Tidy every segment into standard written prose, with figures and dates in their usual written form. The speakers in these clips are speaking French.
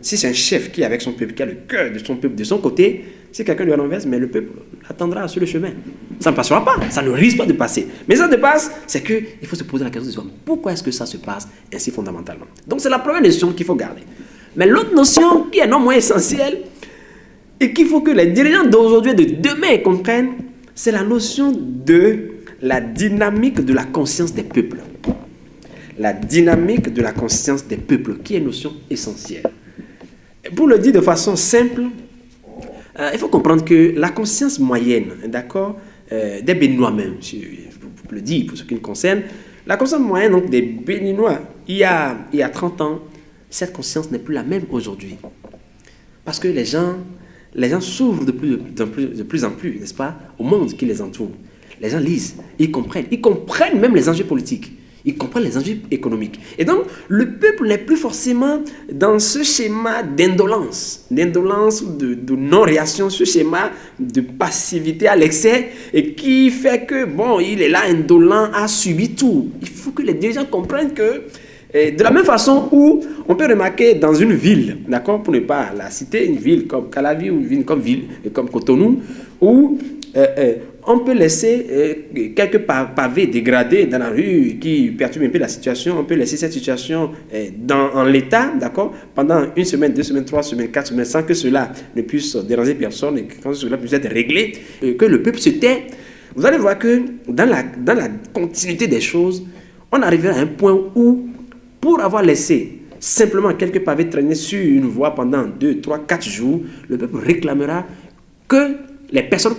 si c'est un chef qui est avec son peuple, qui a le cœur de son peuple de son côté, si quelqu'un lui renverse, mais le peuple attendra sur le chemin. Ça ne passera pas, ça ne risque pas de passer. Mais ça ne passe, c'est qu'il faut se poser la question de soi, pourquoi est-ce que ça se passe ainsi fondamentalement? Donc c'est la première notion qu'il faut garder. Mais l'autre notion qui est non moins essentielle et qu'il faut que les dirigeants d'aujourd'hui et de demain comprennent, c'est la notion de la dynamique de la conscience des peuples. La dynamique de la conscience des peuples, qui est une notion essentielle. Et pour le dire de façon simple, il faut comprendre que la conscience moyenne, d'accord, des Béninois même, je le dis pour ce qui me concerne, la conscience moyenne donc, des Béninois, il y a 30 ans, cette conscience n'est plus la même aujourd'hui. Parce que les gens s'ouvrent de plus en plus, n'est-ce pas, au monde qui les entoure. Les gens lisent, ils comprennent même les enjeux politiques. Ils comprennent les enjeux économiques. Et donc, le peuple n'est plus forcément dans ce schéma d'indolence ou de non-réaction, ce schéma de passivité à l'excès, et qui fait que, bon, il est là indolent, a subi tout. Il faut que les dirigeants comprennent que, de la même façon où on peut remarquer dans une ville, d'accord, pour ne pas la citer, une ville comme Calavi ou une ville comme Cotonou, où on peut laisser quelques pavés dégradés dans la rue qui perturbent un peu la situation. On peut laisser cette situation en l'état, d'accord, pendant 1 semaine, 2 semaines, 3 semaines, 4 semaines, sans que cela ne puisse déranger personne et que cela puisse être réglé, que le peuple se tait. Vous allez voir que dans la continuité des choses, on arrivera à un point où, pour avoir laissé simplement quelques pavés traîner sur une voie pendant 2, 3, 4 jours, le peuple réclamera que les personnes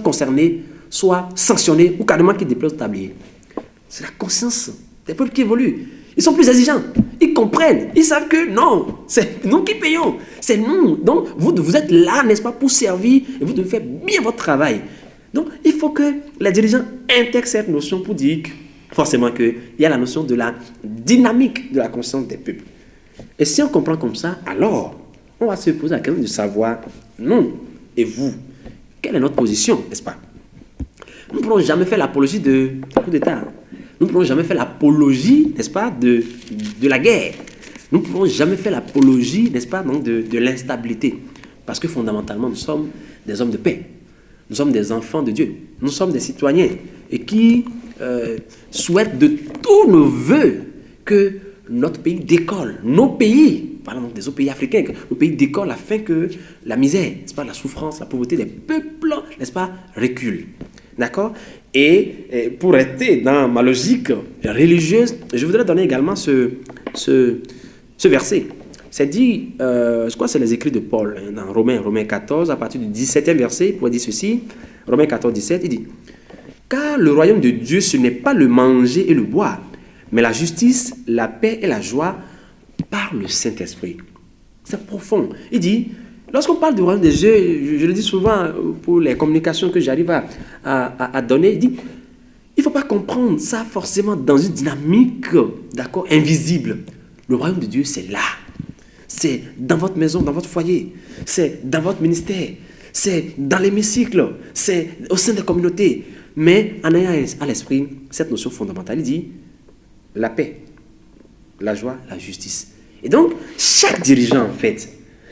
concernées soient sanctionnées ou carrément qu'ils déplacent au tablier. C'est la conscience des peuples qui évolue. Ils sont plus exigeants. Ils comprennent. Ils savent que non, c'est nous qui payons. C'est nous. Donc, vous êtes là, n'est-ce pas, pour servir et vous devez faire bien votre travail. Donc, il faut que les dirigeants intègrent cette notion pour dire forcément qu'il y a la notion de la dynamique de la conscience des peuples. Et si on comprend comme ça, alors, on va se poser la question de savoir, non, et vous, quelle est notre position, n'est-ce pas? Nous ne pourrons jamais faire l'apologie de coup d'État. Nous ne pourrons jamais faire l'apologie, n'est-ce pas, de la guerre. Nous ne pourrons jamais faire l'apologie, n'est-ce pas, donc de l'instabilité. Parce que fondamentalement, nous sommes des hommes de paix. Nous sommes des enfants de Dieu. Nous sommes des citoyens et qui souhaitent de tous nos voeux que notre pays décolle. Nos pays, parlons des autres pays africains, que nos pays décollent afin que la misère, n'est-ce pas, la souffrance, la pauvreté des peuples, n'est-ce pas, recule. D'accord? Et pour rester dans ma logique religieuse, je voudrais donner également ce verset. C'est dit, je crois que c'est les écrits de Paul, hein, dans Romains 14, à partir du 17e verset, il pourrait dire ceci, Romains 14, 17, il dit « Car le royaume de Dieu, ce n'est pas le manger et le boire, mais la justice, la paix et la joie par le Saint-Esprit. » C'est profond. Il dit, lorsqu'on parle du royaume des Dieu, je le dis souvent pour les communications que j'arrive à donner, il dit, il ne faut pas comprendre ça forcément dans une dynamique, d'accord, invisible. Le royaume de Dieu, c'est là. C'est dans votre maison, dans votre foyer. C'est dans votre ministère. C'est dans l'hémicycle. C'est au sein des communautés. Mais en ayant à l'esprit cette notion fondamentale, il dit la paix, la joie, la justice. Et donc, chaque dirigeant, en fait,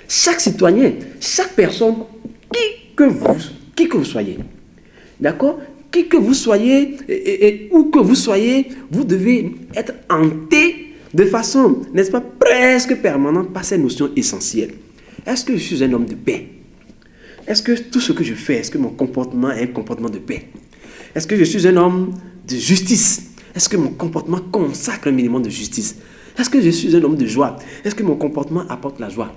chaque citoyen, chaque personne, qui que vous soyez, d'accord, qui que vous soyez et où que vous soyez, vous devez être hanté de façon, n'est-ce pas, presque permanente par ces notions essentielles. Est-ce que je suis un homme de paix? Est-ce que tout ce que je fais, est-ce que mon comportement est un comportement de paix? Est-ce que je suis un homme de justice? Est-ce que mon comportement consacre un minimum de justice? Est-ce que je suis un homme de joie? Est-ce que mon comportement apporte la joie?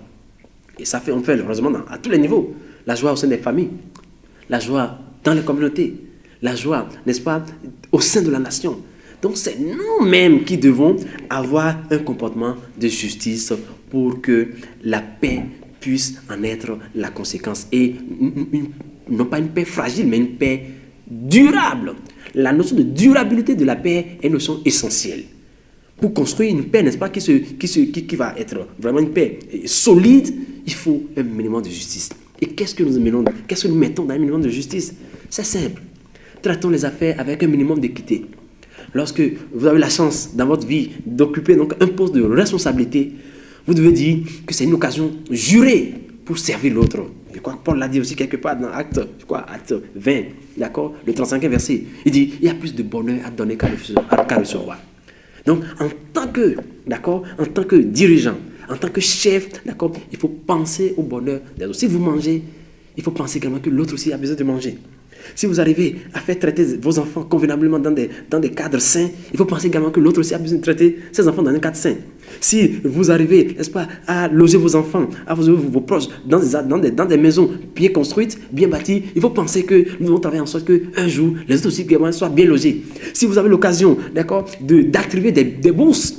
Et ça fait, on fait heureusement à tous les niveaux. La joie au sein des familles, la joie dans les communautés, la joie, n'est-ce pas, au sein de la nation. Donc c'est nous-mêmes qui devons avoir un comportement de justice pour que la paix puisse en être la conséquence. Et non pas une paix fragile, mais une paix durable. La notion de durabilité de la paix est une notion essentielle. Pour construire une paix, n'est-ce pas, qui va être vraiment une paix solide, il faut un minimum de justice. Et qu'est-ce que nous mettons dans un minimum de justice? C'est simple. Traitons les affaires avec un minimum d'équité. Lorsque vous avez la chance dans votre vie d'occuper donc un poste de responsabilité, Vous devez dire que c'est une occasion jurée pour servir l'autre. Je crois que Paul l'a dit aussi quelque part dans Acte 20, d'accord, le 35e verset. Il dit, il y a plus de bonheur à donner qu'à recevoir. Donc, en tant que dirigeant, en tant que chef, d'accord, il faut penser au bonheur des autres. Si vous mangez, il faut penser également que l'autre aussi a besoin de manger. Si vous arrivez à faire traiter vos enfants convenablement dans des cadres sains, il faut penser également que l'autre aussi a besoin de traiter ses enfants dans un cadre sain. Si vous arrivez, n'est-ce pas, à loger vos enfants, à loger vos proches dans des maisons bien construites, bien bâties, il faut penser que nous devons travailler en sorte qu'un jour, les autres aussi soient bien logés. Si vous avez l'occasion, d'accord, d'attribuer des bourses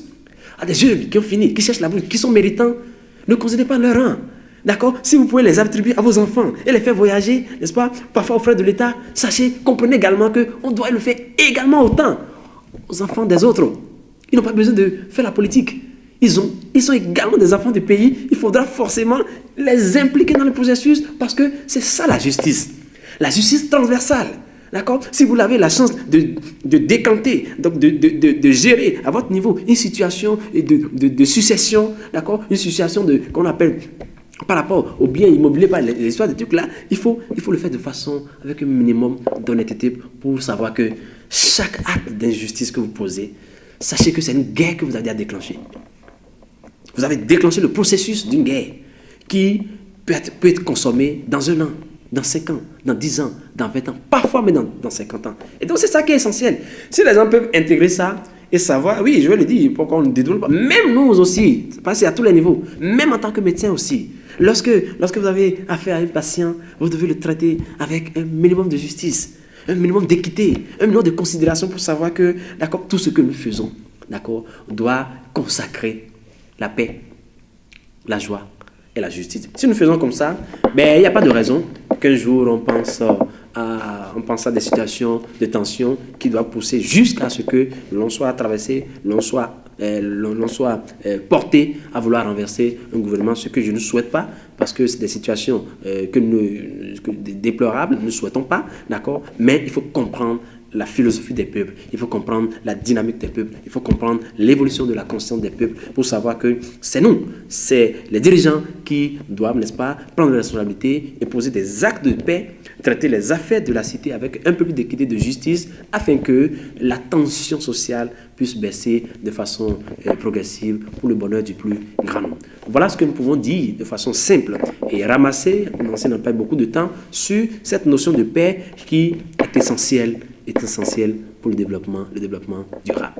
à des jeunes qui ont fini, qui cherchent la bourse, qui sont méritants, ne considérez pas leur rang. D'accord? Si vous pouvez les attribuer à vos enfants et les faire voyager, n'est-ce pas, parfois aux frais de l'État, sachez, comprenez également qu'on doit le faire également autant aux enfants des autres. Ils n'ont pas besoin de faire la politique. Ils sont également des enfants du pays. Il faudra forcément les impliquer dans le processus parce que c'est ça la justice. La justice transversale. D'accord? Si vous avez la chance de décanter, donc de gérer à votre niveau une situation de succession, d'accord? Une situation qu'on appelle par rapport aux biens immobiliers, par les histoires de trucs là, il faut le faire de façon avec un minimum d'honnêteté pour savoir que chaque acte d'injustice que vous posez, sachez que c'est une guerre que vous avez à déclencher. Vous avez déclenché le processus d'une guerre qui peut être consommée dans 1 an, dans 5 ans, dans 10 ans, dans 20 ans, parfois même dans 50 ans. Et donc c'est ça qui est essentiel. Si les gens peuvent intégrer ça et savoir, oui, je vais le dire, pourquoi on ne détourne pas. Même nous aussi, c'est passé à tous les niveaux, même en tant que médecin aussi. Lorsque vous avez affaire à un patient, vous devez le traiter avec un minimum de justice, un minimum d'équité, un minimum de considération pour savoir que, d'accord, tout ce que nous faisons, d'accord, doit consacrer la paix, la joie et la justice. Si nous faisons comme ça, il n'y a pas de raison qu'un jour on pense à des situations de tension qui doivent pousser jusqu'à ce que l'on soit traversé, l'on soit porté à vouloir renverser un gouvernement, ce que je ne souhaite pas, parce que c'est des situations déplorables, nous ne souhaitons pas, d'accord, mais il faut comprendre la philosophie des peuples, il faut comprendre la dynamique des peuples, il faut comprendre l'évolution de la conscience des peuples pour savoir que c'est nous, c'est les dirigeants qui doivent, n'est-ce pas, prendre la responsabilité et poser des actes de paix, traiter les affaires de la cité avec un peu plus d'équité, de justice, afin que la tension sociale puisse baisser de façon progressive pour le bonheur du plus grand nombre. Voilà ce que nous pouvons dire de façon simple et ramasser, on n'a pas beaucoup de temps, sur cette notion de paix qui est essentielle pour le développement durable.